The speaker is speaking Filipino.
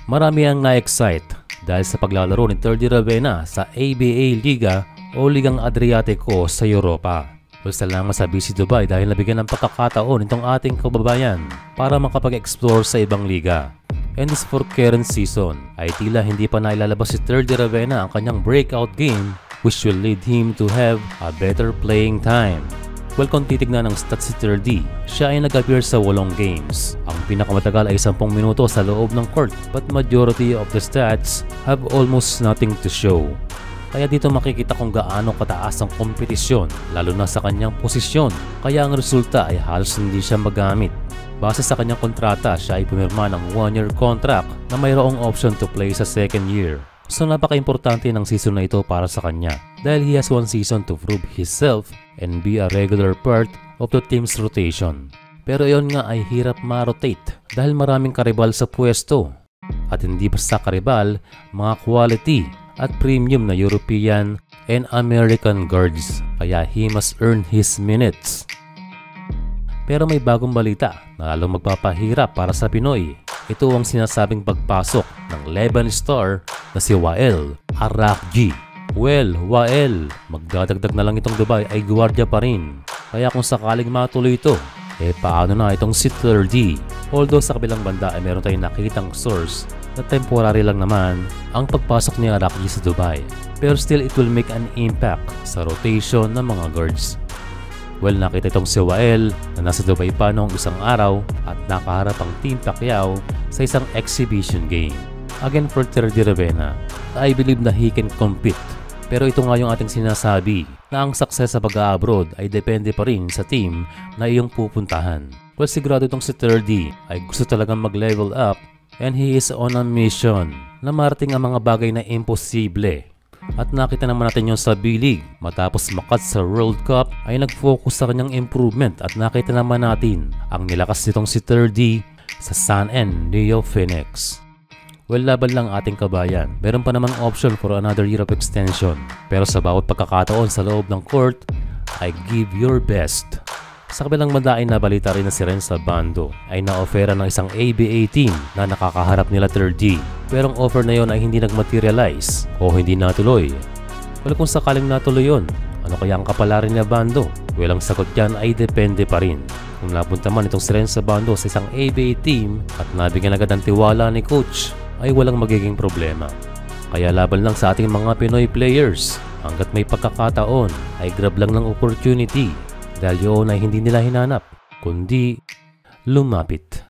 Marami ang na-excite dahil sa paglalaro ni Terdy Ravenna sa ABA Liga o Ligang Adriatico sa Europa. Basta lang sa BC Dubai dahil nabigyan ng pagkakataon itong ating kababayan para makapag-explore sa ibang liga. And this for current season ay tila hindi pa nailalabas si Terdy Ravenna ang kanyang breakout game which will lead him to have a better playing time. Well, kung titignan ng stats si Terdy, siya ay nag-appear sa 8 games. Ang pinakamatagal ay 10 minuto sa loob ng court, but majority of the stats have almost nothing to show. Kaya dito makikita kung gaano kataas ang kompetisyon, lalo na sa kanyang posisyon. Kaya ang resulta ay halos hindi siya magamit. Base sa kanyang kontrata, siya ay pumirma ng 1-year contract na mayroong option to play sa second year. So napaka-importante ng season na ito para sa kanya dahil he has 1 season to prove himself and be a regular part of the team's rotation. Pero iyon nga ay hirap ma-rotate dahil maraming karibal sa pwesto. At hindi basta karibal, mga quality at premium na European and American guards. Kaya he must earn his minutes. Pero may bagong balita na lalong magpapahirap para sa Pinoy. Ito ang sinasabing pagpasok ng Lebanese star na si Wael Araqji. Well, Wael, magdadagdag na lang itong Dubai ay gwardiya pa rin. Kaya kung sakaling matuloy ito, paano na itong si Terdy? Although sa kabilang banda ay meron tayong nakitang source na temporary lang naman ang pagpasok ni Araqji sa Dubai. Pero still it will make an impact sa rotation ng mga guards. Well, nakita itong si Wael na nasa Dubai pa noong isang araw at nakaharap ang Team Pacquiao sa isang exhibition game. Again for Terdy Ravenna, I believe na he can compete. Pero ito nga yung ating sinasabi na ang success sa pag-abroad ay depende pa rin sa team na iyong pupuntahan. Well, sigurado itong si Terdy ay gusto talagang mag-level up and he is on a mission na marating ang mga bagay na imposible. At nakita naman natin yung sa B-League. Matapos makat sa World Cup ay nag-focus sa kanyang improvement at nakita naman natin ang nilakas nitong si Terdy sa Sun and Neo Phoenix. Well, laban lang ating kabayan. Meron pa namang option for another year of extension. Pero sa bawat pagkakataon sa loob ng court, ay give your best. Sa kabilang banda ay nabalita rin na si Renzo Bando ay na-offera ng isang ABA team na nakakaharap nila Terdy. Pero ang offer na yon ay hindi nag-materialize o hindi natuloy. Well, kung sakaling natuloy yon, ano kaya ang kapalaran niya Bando? Well, ang sagot dyan ay depende pa rin. Kung napunta man itong si Renzo Bando sa isang ABA team at nabigyan agad ng tiwala ni coach, ay walang magiging problema. Kaya laban lang sa ating mga Pinoy players. Hanggat may pagkakataon ay grab lang ng opportunity dahil yun ay hindi nila hinanap kundi lumapit.